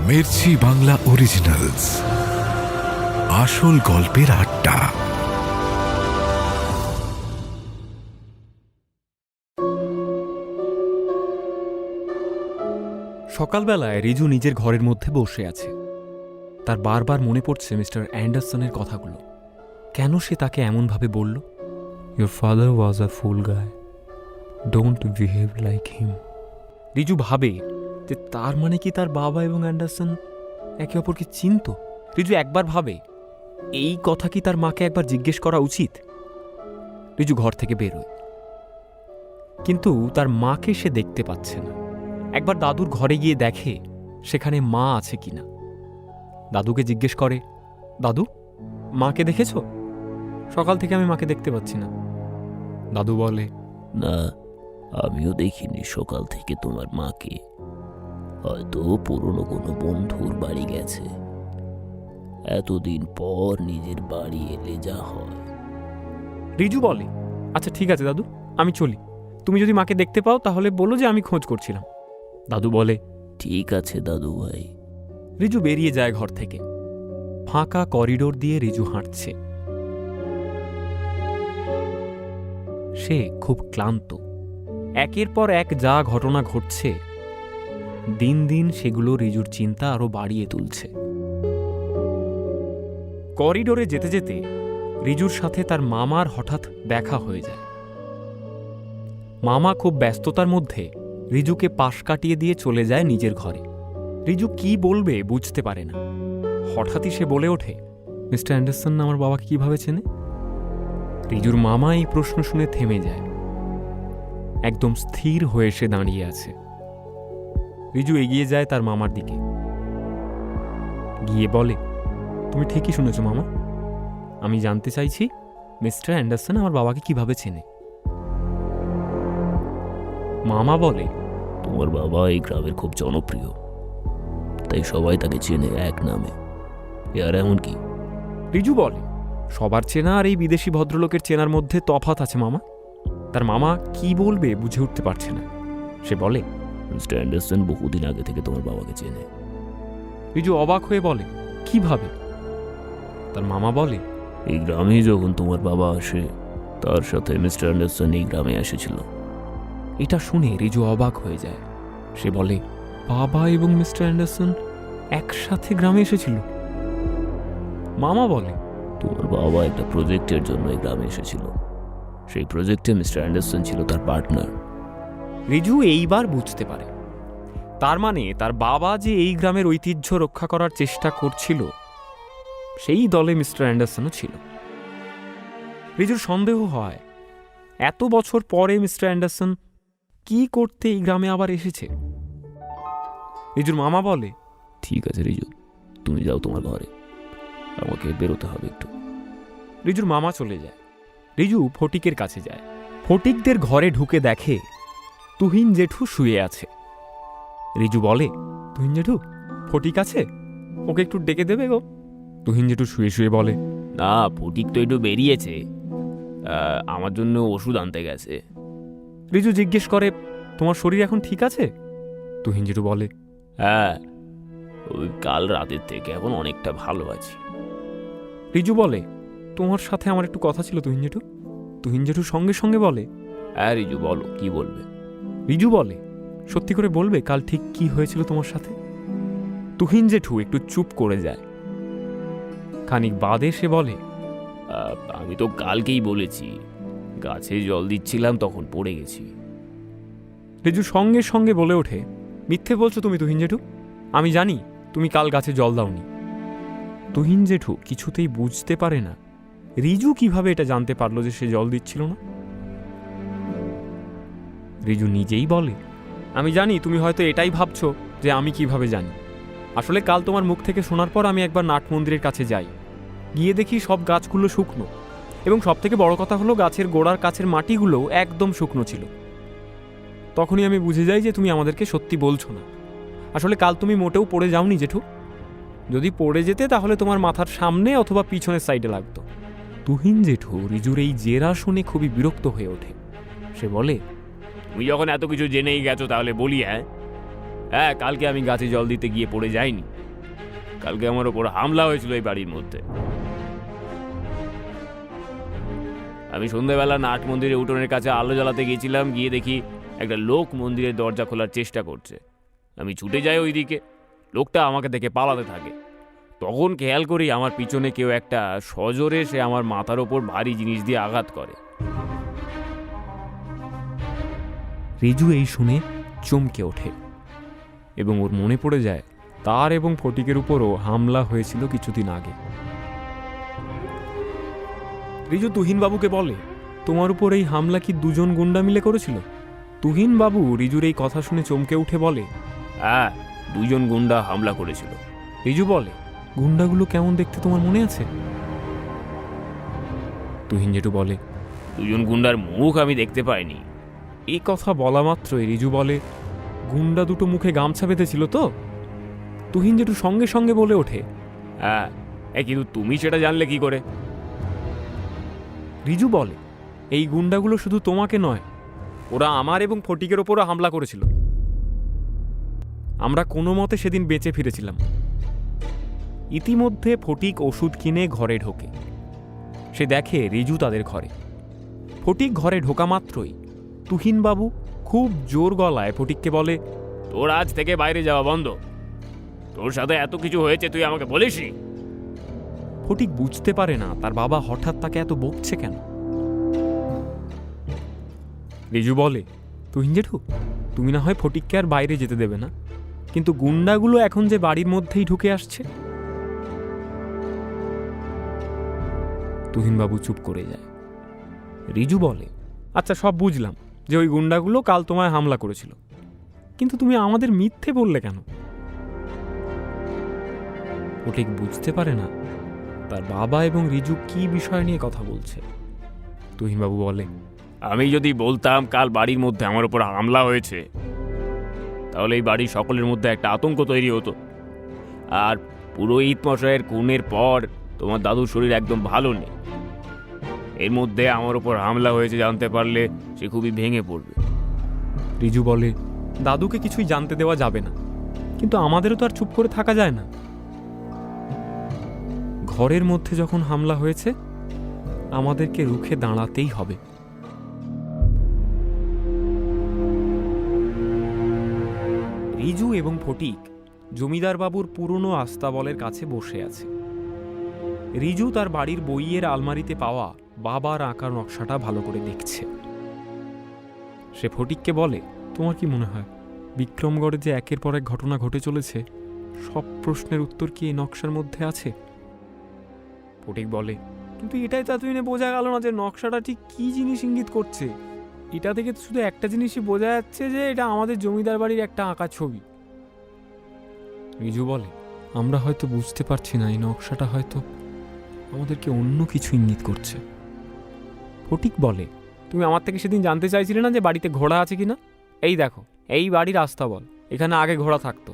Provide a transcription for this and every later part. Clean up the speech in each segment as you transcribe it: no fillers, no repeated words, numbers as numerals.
Mirchi Bangla originals, আসল গল্পের আড্ডা। সকালবেলায় রিজু নিজের ঘরের মধ্যে বসে আছে। তার বারবার মনে পড়ছে মিস্টার অ্যান্ডারসনের কথাগুলো। কেন সে তাকে এমনভাবে বলল, ইয়োর ফাদার ওয়াজ আ ফুল গায়, don't behave like him. Riju ভাবে যে তার মানে কি তার বাবা এবং অ্যান্ডারসন একে অপরকে চিনত। রিজু একবার ভাবে, এই কথা কি তার মাকে একবার জিজ্ঞেস করা উচিত। রিজু ঘর থেকে বেরোয়, কিন্তু তার মাকে সে দেখতে পাচ্ছে না। একবার দাদুর ঘরে গিয়ে দেখে সেখানে মা আছে কিনা। দাদুকে জিজ্ঞেস করে, দাদু, মাকে দেখেছ? সকাল থেকে আমি মাকে দেখতে পাচ্ছি না। দাদু বলে, না, আমিও দেখিনি সকাল থেকে তোমার মাকে। হয়তো পুরনো কোনো বন্ধুর বাড়ি গেছে। এতদিন পর নিজের বাড়ি এলে যা হয়। রিজু বলে, আচ্ছা ঠিক আছে দাদু, আমি চলি। তুমি যদি মাকে দেখতে পাও তাহলে বলো যে আমি খোঁজ করছিলাম। দাদু বলে, ঠিক আছে দাদু ভাই। রিজু বেরিয়ে যায় ঘর থেকে। ফাঁকা করিডোর দিয়ে রিজু হাঁটছে। সে খুব ক্লান্ত। একের পর এক যা ঘটনা ঘটছে, দিন দিন সেগুলো রিজুর চিন্তা আরো বাড়িয়ে তুলছে। করিডোরে যেতে যেতে রিজুর সাথে তার মামার হঠাৎ দেখা হয়ে যায়। মামা খুব ব্যস্ততার মধ্যে রিজুকে পাশ কাটিয়ে দিয়ে চলে যায় নিজের ঘরে। রিজু কি বলবে বুঝতে পারে না। হঠাৎই সে বলে ওঠে, মিস্টার অ্যান্ডারসন আমার বাবাকে কিভাবে চেনে? রিজুর মামা এই প্রশ্ন শুনে থেমে যায়। একদম স্থির হয়ে সে দাঁড়িয়ে আছে। রিজু এগিয়ে যায় তার মামার দিকে, গিয়ে বলে, তুমি ঠিকই শুনেছ মামা। আমি জানতে চাইছি মিস্টার অ্যান্ডারসন আমার বাবাকে কিভাবে চেনে। মামা বলে, তোমার বাবা এই গ্রামের খুব জনপ্রিয়, তাই সবাই তাকে চেনে এক নামে। আর এমন কি? রিজু বলে, সবার চেনা আর এই বিদেশি ভদ্রলোকের চেনার মধ্যে তফাৎ আছে মামা। তার মামা কি বলবে বুঝে উঠতে পারছে না। সে বলে, মিস্টার অ্যান্ডারসন বহুদিন আগে থেকে তোমার বাবাকে চেনে। রিজু অবাক হয়ে বলে, কিভাবে? তার মামা বলে, এই গ্রামে যখন তোমার বাবা আসে, তার সাথে মিস্টার অ্যান্ডারসন এই গ্রামে এসেছিল। এটা শুনে রিজু অবাক হয়ে যায়। সে বলে, বাবা এবং মিস্টার অ্যান্ডারসন একসাথে গ্রামে এসেছিল? মামা বলে, তোমার বাবা একটা প্রজেক্টের জন্য এই গ্রামে এসেছিল। সেই প্রজেক্টে মিস্টার অ্যান্ডারসন ছিল তার পার্টনার। রিজু এইবার বুঝতে পারে, তার মানে তার বাবা যে এই গ্রামের ঐতিহ্য রক্ষা করার চেষ্টা করছিল, সেই দলে মিস্টার অ্যান্ডারসনও ছিল। রিজুর সন্দেহ হয়, এত বছর পরে মিস্টার অ্যান্ডারসন কি করতে এই গ্রামে আবার এসেছে। রিজুর মামা বলে, ঠিক আছে রিজু, তুমি যাও তোমার ঘরে, আমাকে বেরোতে হবে একটু। রিজুর মামা চলে যায়। রিজু ফটিকের কাছে যায়। ফটিকদের ঘরে ঢুকে দেখে তুহিন জেঠু শুয়ে আছে। রিজু বলে, তুহিন জেঠু, ফটিক আছে? ওকে একটু ডেকে দেবে গো। তুহিন জেঠু শুয়ে শুয়ে বলে, না, ফটিক তো একটু বেরিয়েছে, আমার জন্য ওষুধ আনতে গেছে। রিজু জিজ্ঞেস করে, তোমার শরীর এখন ঠিক আছে? তুহিন জেঠু বলে, হ্যাঁ, ওই কাল রাতের থেকে এখন অনেকটা ভালো আছি। রিজু বলে, তোমার সাথে আমার একটু কথা ছিল তুহিন জেঠু। তুহিন জেঠু সঙ্গে সঙ্গে বলে, হ্যাঁ রিজু, বলো, কি বলবে? রিজু বলে, সত্যি করে বলবে কাল ঠিক কি হয়েছিল তোমার সাথে? তুহিন জেঠু একটু চুপ করে যায়। খানিক বাদে সে বলে, আমি তো কালকেই বলেছি, গাছে জল দিচ্ছিলাম তখন পড়ে গেছি। রিজু সঙ্গে সঙ্গে বলে ওঠে, মিথ্যে বলছো তুমি তুহিন জেঠু। আমি জানি তুমি কাল গাছে জল দাওনি। তুহিন জেঠু কিছুতেই বুঝতে পারে না রিজু কিভাবে এটা জানতে পারলো যে সে জল দিচ্ছিল না। রিজু নিজেই বলে, আমি জানি তুমি হয়তো এটাই ভাবছো যে আমি কিভাবে জানি। আসলে কাল তোমার মুখ থেকে শোনার পর আমি একবার নাট মন্দিরের কাছে যাই। গিয়ে দেখি সব গাছগুলো শুকনো, এবং সব থেকে বড় কথা হলো গাছের গোড়ার কাছের মাটিগুলো একদম শুকনো ছিল। তখনই আমি বুঝে যাই যে তুমি আমাদেরকে সত্যি বলছো না। আসলে কাল তুমি মোটেও পড়ে যাওনি জেঠু। যদি পড়ে যেতে তাহলে তোমার মাথার সামনে অথবা পিছনের সাইডে লাগতো। তুহিন জেঠু রিজুর এই জেরা শুনে খুবই বিরক্ত হয়ে ওঠে। সে বলে, তুমি যখন এত কিছু জেনেই গেছো তাহলে বলি, হ্যাঁ, কালকে আমি গাছে জল দিতে গিয়ে পড়ে যাইনি। কালকে আমার ওপর হামলা হয়েছিল এই বাড়ির মধ্যে। আমি সন্ধ্যাবেলা নাট মন্দিরের উঠোনের কাছে আলো জ্বালাতে গিয়েছিলাম, গিয়ে দেখি একটা লোক মন্দিরের দরজা খোলার চেষ্টা করছে। আমি ছুটে যাই ওইদিকে, লোকটা আমাকে দেখে পালাতে থাকে। তখন খেয়াল করি আমার পিছনে কেউ একটা সজোরে সে আমার মাথার ওপর ভারী জিনিস দিয়ে আঘাত করে। রিজু এই শুনে চমকে ওঠে এবং ওর মনে পড়ে যায় তার এবং ফটিকের উপরও হামলা হয়েছিল কিছুদিন আগে। রিজু তুহিনবাবুকে বলে, তোমার উপর এই হামলা কি দুজন গুন্ডা মিলে করেছিল? তুহিনবাবু রিজুর এই কথা শুনে চমকে উঠে বলে, হ্যাঁ, দুজন গুন্ডা হামলা করেছিল। রিজু বলে, গুন্ডাগুলো কেমন দেখতে তোমার মনে আছে? তুহিন জেঠু বলে, দুজন গুন্ডার মুখ আমি দেখতে পাইনি। এই কথা বলা মাত্রই রিজু বলে, গুন্ডা দুটো মুখে গামছা বেঁধেছিল তো? তুহিন জেঠু সঙ্গে সঙ্গে বলে ওঠে, হ্যাঁ, কিন্তু তুমি সেটা জানলে কি করে? রিজু বলে, এই গুন্ডাগুলো শুধু তোমাকে নয়, ওরা আমার এবং ফটিকের ওপরও হামলা করেছিল। আমরা কোনো মতে সেদিন বেঁচে ফিরেছিলাম। ইতিমধ্যে ফটিক ওষুধ কিনে ঘরে ঢোকে। সে দেখে রিজু তাদের ঘরে। ফটিক ঘরে ঢোকা মাত্রই তুহিনবাবু খুব জোর গলায় ফটিককে বলে, তোর আজ থেকে বাইরে যাওয়া বন্ধ। তোর সাথে এত কিছু হয়েছে তুই আমাকে বলিসনি। ফটিক বুঝতে পারে না তার বাবা হঠাৎ তাকে এত বকছে কেন। রিজু বলে, তুহিন জেঠু, তুমি না হয় ফটিককে আর বাইরে যেতে দেবে না, কিন্তু গুন্ডাগুলো এখন যে বাড়ির মধ্যেই ঢুকে আসছে। তুহিনবাবু চুপ করে যায়। রিজু বলে, আচ্ছা সব বুঝলাম যে ওই গুন্ডাগুলো কাল তোমায় হামলা করেছিল, কিন্তু তুমি আমাদের মিথ্যে বললে কেন? ফটিক বুঝতে পারে না তার বাবা এবং রিজু কি বিষয় নিয়ে কথা বলছে। তুহিনবাবু বলে, আমি যদি বলতাম কাল বাড়ির মধ্যে আমার উপর হামলা হয়েছে, তাহলে এই বাড়ির সকলের মধ্যে একটা আতঙ্ক তৈরি হতো। আর পুরোহিত মশাইয়ের খুনের পর তোমার দাদুর শরীর একদম ভালো নেই। এর মধ্যে আমার উপর হামলা হয়েছে জানতে পারলে সে খুবই ভেঙে পড়বে। রিজু বলে, দাদুকে কিছুই জানতে দেওয়া যাবে না, কিন্তু আমাদেরও তো আর চুপ করে থাকা যায় না। ঘরের মধ্যে যখন হামলা হয়েছে, আমাদেরকে রুখে দাঁড়াতেই হবে। রিজু এবং ফটিক জমিদার বাবুর পুরনো আস্তাবলের কাছে বসে আছে। রিজু তার বাড়ির বইয়ের আলমারিতে পাওয়া বাবার আঁকার নকশাটা ভালো করে দেখছে। সে ফটিককে বলে, তোমার কি মনে হয় বিক্রমগড়ে যে একের পর এক ঘটনা ঘটে চলেছে, সব প্রশ্নের উত্তর কি এই নকশার মধ্যে আছে? ফটিক বলে, কিন্তু এটাই তা তুই বোঝা গেল না যে নকশাটা ঠিক কি জিনিস ইঙ্গিত করছে। এটা থেকে তো শুধু একটা জিনিসই বোঝা যাচ্ছে যে এটা আমাদের জমিদার বাড়ির একটা আঁকা ছবি। রিজু বলে, আমরা হয়তো বুঝতে পারছি না, এই নকশাটা হয়তো আমাদেরকে অন্য কিছু ইঙ্গিত করছে। ফটিক বলে, তুমি আমার থেকে সেদিন জানতে চাইছিলে না যে বাড়িতে ঘোড়া আছে কিনা? এই দেখো, এই বাড়ির আস্তাবল, এখানে আগে ঘোড়া থাকতো,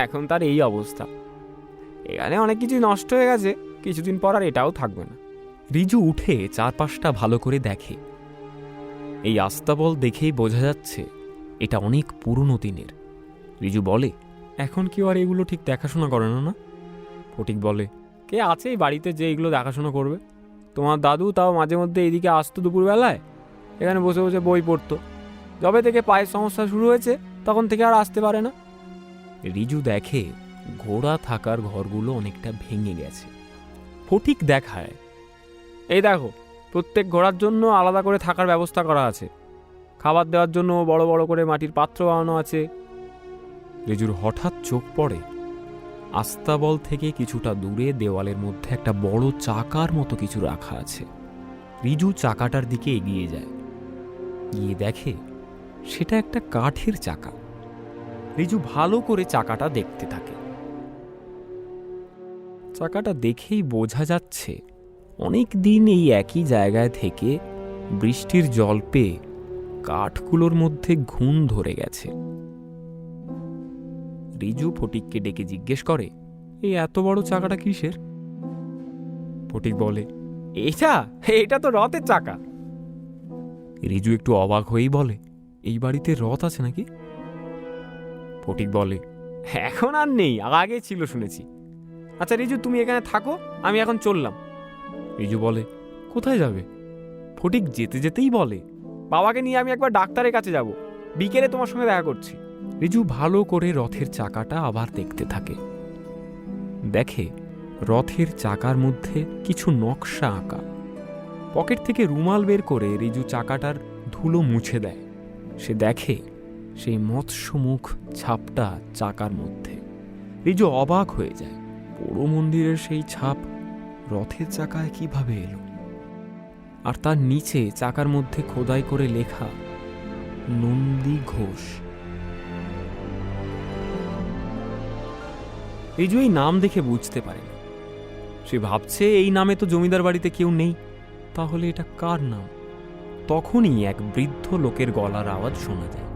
এখন তার এই অবস্থা। এখানে অনেক কিছুই নষ্ট হয়ে গেছে, কিছুদিন পর আর এটাও থাকবে না। রিজু উঠে চারপাশটা ভালো করে দেখে। এই আস্তাবল দেখেই বোঝা যাচ্ছে এটা অনেক পুরনো দিনের। রিজু বলে, এখন কেউ আর এগুলো ঠিক দেখাশোনা করে না না? ফটিক বলে, কে আছে এই বাড়িতে যে এগুলো দেখাশোনা করবে? তোমার দাদু তাও মাঝে মধ্যে এইদিকে আসতো দুপুরবেলায়, এখানে বসে বসে বই পড়তো। যবে থেকে পায়ের সমস্যা শুরু হয়েছে তখন থেকে আর আসতে পারে না। রিজু দেখে ঘোড়া থাকার ঘরগুলো অনেকটা ভেঙে গেছে। ফটিক দেখায়, এই দেখো, প্রত্যেক ঘোড়ার জন্য আলাদা করে থাকার ব্যবস্থা করা আছে, খাবার দেওয়ার জন্য বড় বড় করে মাটির পাত্র বানানো আছে। রিজুর হঠাৎ চোখ পড়ে আস্তাবল থেকে কিছুটা দূরে দেওয়ালের মধ্যে একটা বড় চাকার মতো কিছু রাখা আছে। রিজু চাকাটার দিকে এগিয়ে যায়, গিয়ে দেখে সেটা একটা কাঠের চাকা। রিজু ভালো করে চাকাটা দেখতে থাকে। চাকাটা দেখেই বোঝা যাচ্ছে অনেক দিন এই একই জায়গায় থেকে বৃষ্টির জল পেয়ে কাঠগুলোর মধ্যে ঘুণ ধরে গেছে। রিজু ফটিককে ডেকে জিজ্ঞেস করে, এই এত বড় চাকাটা কিসের? ফটিক বলে, এটা তো রথের চাকা। রিজু একটু অবাক হয়েই বলে, এই বাড়িতে রথ আছে নাকি? ফটিক বলে, এখন আর নেই, আগে ছিল শুনেছি। আচ্ছা রিজু, তুমি এখানে থাকো, আমি এখন চললাম। রিজু বলে, কোথায় যাবে? ফটিক যেতে যেতেই বলে, বাবাকে নিয়ে আমি একবার ডাক্তারের কাছে যাব, বিকেলে তোমার সঙ্গে দেখা করছি। রিজু ভালো করে রথের চাকাটা আবার দেখতে থাকে। দেখে রথের চাকার মধ্যে কিছু নকশা আঁকা। পকেট থেকে রুমাল বের করে রিজু চাকাটার ধুলো মুছে দেয়। সে দেখে সেই মৎস্যমুখ ছাপটা চাকার মধ্যে। রিজু অবাক হয়ে যায়, পোড়ো মন্দিরের সেই ছাপ রথের চাকায় কিভাবে এলো? আর তার নিচে চাকার মধ্যে খোদাই করে লেখা নন্দী ঘোষ। রিজু এই নাম দেখে বুঝতে পারে না। সে ভাবছে এই নামে তো জমিদার বাড়িতে কেউ নেই, তাহলে এটা কার নাম? তখনই এক বৃদ্ধ লোকের গলার আওয়াজ শোনা যায়।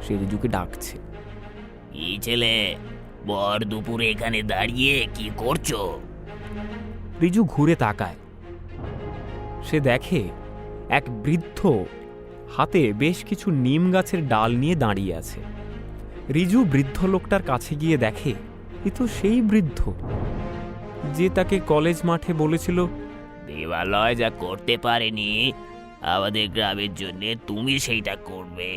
সে রিজুকে ডাকছে। এই ছেলে, বর দুপুরে এখানে দাঁড়িয়ে কি করছো? রিজু ঘুরে তাকায়। সে দেখে এক বৃদ্ধ হাতে বেশ কিছু নিম গাছের ডাল নিয়ে দাঁড়িয়ে আছে। রিজু বৃদ্ধ লোকটার কাছে গিয়ে দেখে এ তো সেই বৃদ্ধ যে তাকে কলেজ মাঠে বলেছিল, দেবালয় যা করতে পারেনি আমাদের গ্রামের জন্য তুমি সেইটা করবে।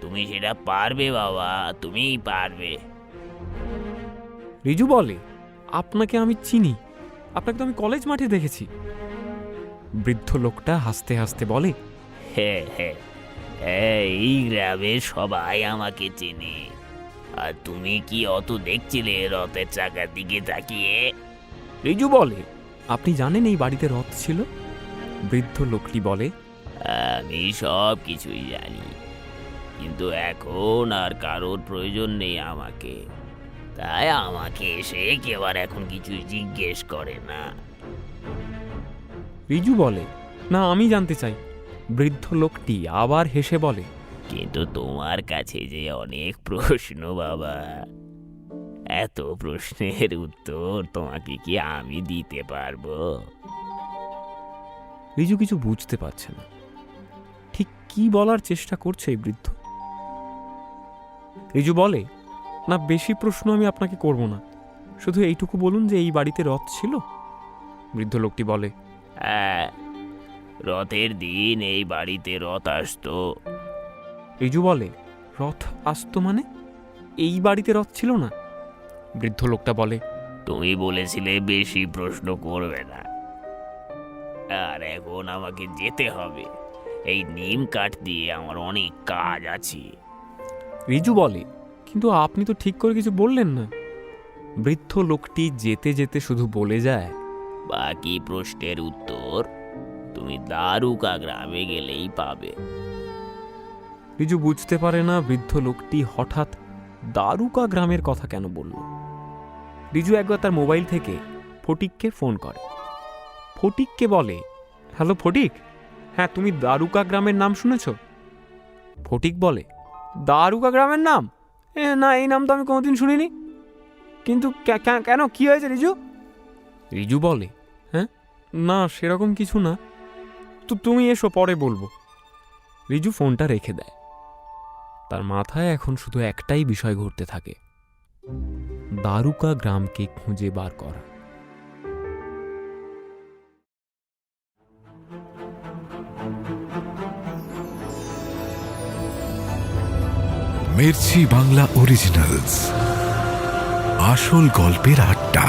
তুমি সেটা পারবে বাবা, তুমিই পারবে। রিজু বলে, আপনাকে আমি চিনি, আপনাকে তো আমি কলেজ মাঠে দেখেছি। বৃদ্ধ লোকটা হাসতে হাসতে বলে, হ্যাঁ হ্যাঁ হ্যাঁ, এই গ্রামের সবাই আমাকে চেনে। আর তুমি কি অত দেখছিলে রথের চাকার দিকে তাকিয়ে? রিজু বলে, আপনি জানেন এই বাড়িতে রথ ছিল? বৃদ্ধ লোকটি বলে, আমি সব কিছুই জানি, কিন্তু এখন আর কারোর প্রয়োজন নেই আমাকে, তাই আমাকে এসে কেউ আর এখন কিছু জিজ্ঞেস করে না। রিজু বলে, না আমি জানতে চাই। বৃদ্ধ লোকটি আবার হেসে বলে, কিন্তু তোমার কাছে যে অনেক প্রশ্ন বাবা, এত প্রশ্নের উত্তর তোমাকে কি আমি দিতে পারবো? রিজু কিছু বুঝতে পারছে না, ঠিক কি বলার চেষ্টা করছে এই বৃদ্ধ। রিজু বলে, না বেশি প্রশ্ন আমি আপনাকে করব না, শুধু এইটুকু বলুন যে এই বাড়িতে রথ ছিল? বৃদ্ধ লোকটি বলে, হ্যাঁ, রথের দিন এই বাড়িতে রথ আসতো। রিজু বলে, রথ আসতো মানে? এই বাড়িতে রথ ছিল না? বৃদ্ধ লোকটা বলে, তুমি বলেছিলে বেশি প্রশ্ন করবে না, আর এখন আমাকে যেতে হবে। এই নিম কাঠ দিয়ে আমার অনেক কাজ আছে। রিজু বলে, কিন্তু আপনি তো ঠিক করে কিছু বললেন না। বৃদ্ধ লোকটি যেতে যেতে শুধু বলে যায়, বাকি প্রশ্নের উত্তর তুমি দারুকা গ্রামে গেলেই পাবে। রিজু বুঝতে পারে না বৃদ্ধ লোকটি হঠাৎ দারুকা গ্রামের কথা কেন বলল। রিজু একবার তার মোবাইল থেকে ফটিককে ফোন করে। ফটিককে বলে, হ্যালো ফটিক, হ্যাঁ তুমি দারুকা গ্রামের নাম শুনেছ? ফটিক বলে, দারুকা গ্রামের নাম? না, এই নাম তো আমি কোনোদিন শুনিনি। কিন্তু কেন, কি হয়েছে রিজু? রিজু বলে, হ্যাঁ না সেরকম কিছু না, তো তুমি এসো, পরে বলবো। রিজু ফোনটা রেখে দেয়। তার মাথায় এখন শুধু একটাই বিষয় ঘুরতে থাকে, দারুকা গ্রামকে খুঁজে বার করা। মির্চি বাংলা অরিজিনালস, আসল গল্পের আড্ডা।